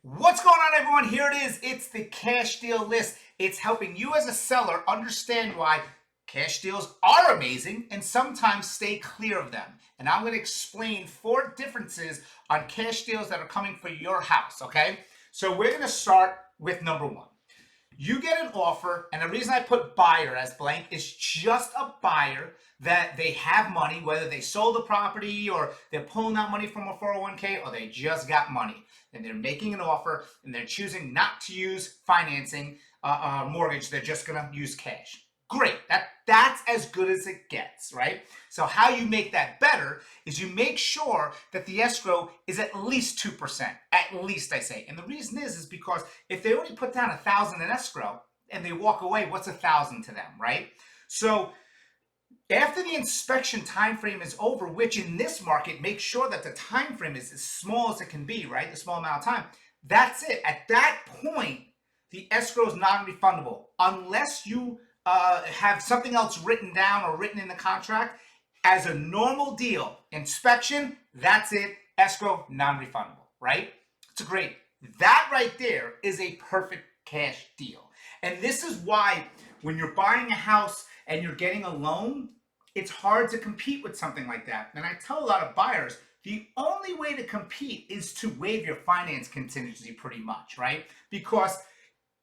What's going on, everyone? Here it is. It's the cash deal list. It's helping you as a seller understand why cash deals are amazing and sometimes stay clear of them. And I'm going to explain 4 differences on cash deals that are coming for your house, okay? So we're going to start with number 1. You get an offer, and the reason I put buyer as blank is just a buyer that they have money, whether they sold the property or they're pulling out money from a 401k or they just got money. And they're making an offer and they're choosing not to use financing, mortgage. They're just going to use cash. Great. That's as good as it gets, right? So how you make that better is you make sure that the escrow is at least 2%. At least, I say. And the reason is because if they already put down $1,000 in escrow and they walk away, what's $1,000 to them, right? So after the inspection time frame is over, which in this market, make sure that the time frame is as small as it can be, right? The small amount of time. That's it. At that point, the escrow is non-refundable unless you have something else written down or written in the contract. As a normal deal, inspection, that's it. Escrow, non-refundable, right? It's great. That right there is a perfect cash deal. And this is why when you're buying a house and you're getting a loan, it's hard to compete with something like that. And I tell a lot of buyers, the only way to compete is to waive your finance contingency pretty much, right? Because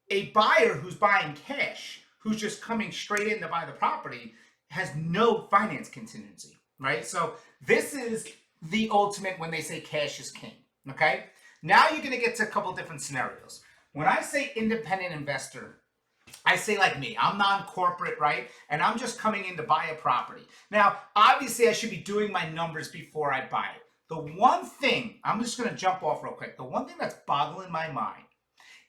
a buyer who's buying cash, who's just coming straight in to buy the property, has no finance contingency, right? So this is the ultimate when they say cash is king, okay? Now you're gonna get to a couple different scenarios. When I say independent investor, I say like me, I'm non-corporate, right? And I'm just coming in to buy a property. Now, obviously I should be doing my numbers before I buy it. The one thing, I'm just gonna jump off real quick. The one thing that's boggling my mind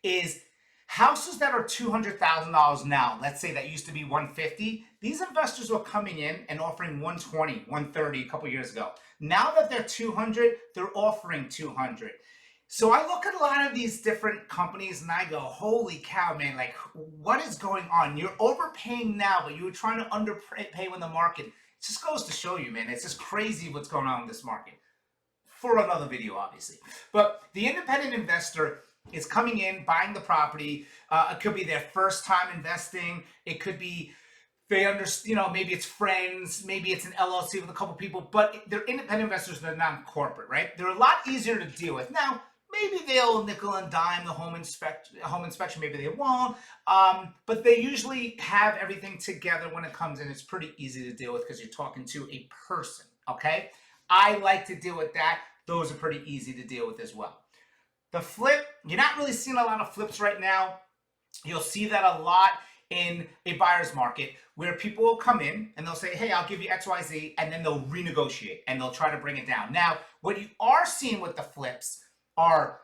is houses that are $200,000 now, let's say that used to be $150, these investors were coming in and offering $120, $130 a couple years ago. Now that they're $200, they're offering $200. So I look at a lot of these different companies and I go, holy cow, man, like what is going on? You're overpaying now, but you were trying to underpay when the market. It just goes to show you, man, it's just crazy what's going on in this market. For another video, obviously. But the independent investor is coming in, buying the property. It could be their first time investing. It could be they understand, maybe it's friends, maybe it's an LLC with a couple people, but they're independent investors, they're non-corporate, right? They're a lot easier to deal with. Now, maybe they'll nickel and dime the home inspection, maybe they won't, but they usually have everything together when it comes in. It's pretty easy to deal with because you're talking to a person, okay? I like to deal with that. Those are pretty easy to deal with as well. The flip, you're not really seeing a lot of flips right now. You'll see that a lot in a buyer's market where people will come in and they'll say, hey, I'll give you XYZ, and then they'll renegotiate and they'll try to bring it down. Now, what you are seeing with the flips are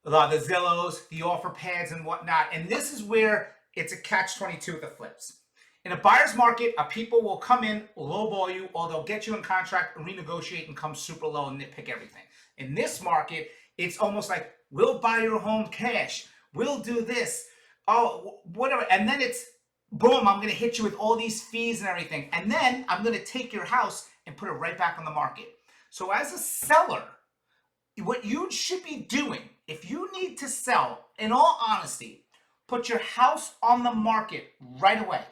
the Zillows, the offer pads and whatnot. And this is where it's a catch-22 with the flips. In a buyer's market, people will come in, lowball you, or they'll get you in contract, renegotiate, and come super low and nitpick everything. In this market, it's almost like, we'll buy your home cash, we'll do this, oh, whatever. And then it's, boom, I'm going to hit you with all these fees and everything. And then I'm going to take your house and put it right back on the market. So as a seller, what you should be doing, if you need to sell, in all honesty, put your house on the market right away.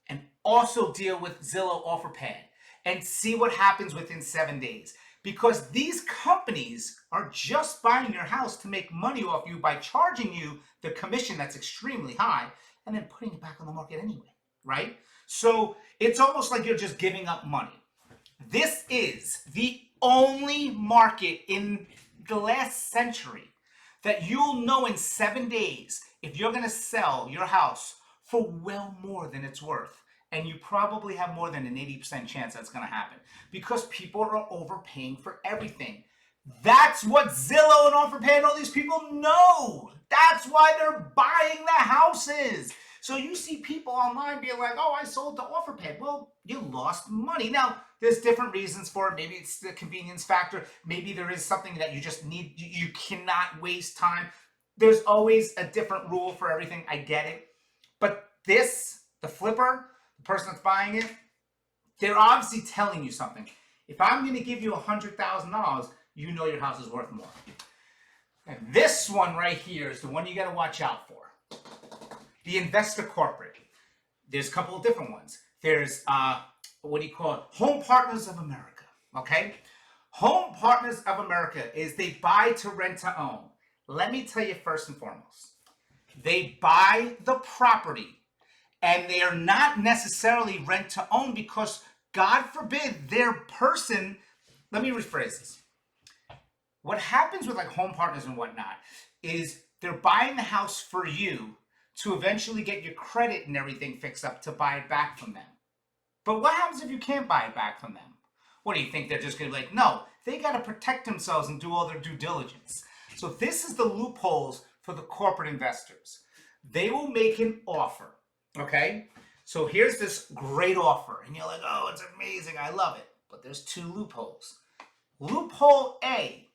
And also deal with Zillow OfferPad and see what happens within 7 days. Because these companies are just buying your house to make money off you by charging you the commission that's extremely high and then putting it back on the market anyway, right? So it's almost like you're just giving up money. This is the only market in the last century that you'll know in 7 days if you're going to sell your house for well more than it's worth. And you probably have more than an 80% chance that's going to happen because people are overpaying for everything. That's what Zillow and OfferPay and all these people know. That's why they're buying the houses. So you see people online being like, oh, I sold to OfferPay. Well, you lost money. Now, there's different reasons for it. Maybe it's the convenience factor. Maybe there is something that you just need. You cannot waste time. There's always a different rule for everything. I get it. But this, the flipper, the person that's buying it, they're obviously telling you something. If I'm going to give you $100,000, you know your house is worth more. And this one right here is the one you got to watch out for. The investor corporate. There's a couple of different ones. There's, what do you call it? Home Partners of America, okay? Home Partners of America is they buy to rent to own. Let me tell you first and foremost, they buy the property and they are not necessarily rent to own because God forbid their person, let me rephrase this. What happens with like home partners and whatnot is they're buying the house for you to eventually get your credit and everything fixed up to buy it back from them. But what happens if you can't buy it back from them? What do you think? They're just going to be like, no, they got to protect themselves and do all their due diligence. So this is the loopholes for the corporate investors. They will make an offer, okay? So here's this great offer, and you're like, oh, it's amazing, I love it. But there's two loopholes. Loophole A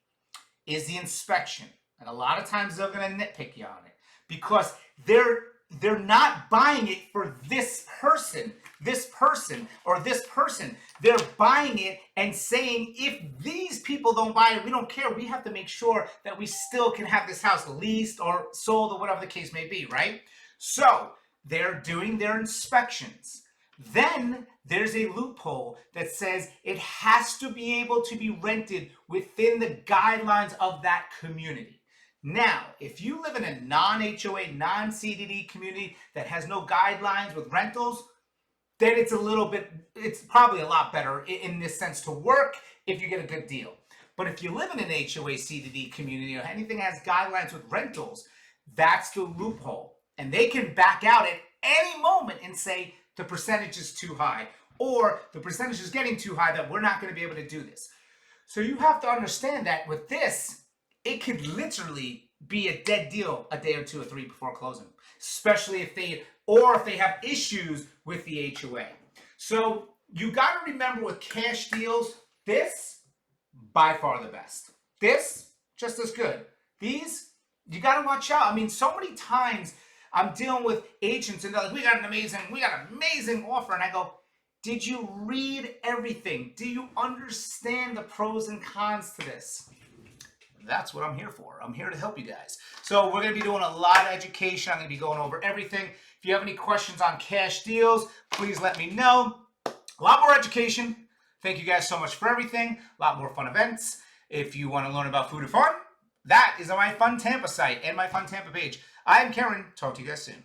is the inspection. And a lot of times they're going to nitpick you on it because they're not buying it for this person, or this person. They're buying it and saying, if these people don't buy it, we don't care. We have to make sure that we still can have this house leased or sold or whatever the case may be, right? So they're doing their inspections. Then there's a loophole that says it has to be able to be rented within the guidelines of that community. Now, if you live in a non-HOA, non-CDD community that has no guidelines with rentals, then it's probably a lot better in this sense to work if you get a good deal. But if you live in an HOA, CDD community or anything that has guidelines with rentals, that's the loophole. And they can back out at any moment and say the percentage is too high or the percentage is getting too high that we're not going to be able to do this. So you have to understand that with this, it could literally be a dead deal a day or two or three before closing, especially if they have issues with the HOA. So you got to remember with cash deals, this by far the best. This just as good. These you got to watch out. I mean, so many times I'm dealing with agents and they're like, we got an amazing offer, and I go, did you read everything? Do you understand the pros and cons to this? That's what I'm here for. I'm here to help you guys. So we're going to be doing a lot of education. I'm going to be going over everything. If you have any questions on cash deals, please let me know. A lot more education. Thank you guys so much for everything. A lot more fun events. If you want to learn about food and fun, that is on my Fun Tampa site and my Fun Tampa page. I am Karen. Talk to you guys soon.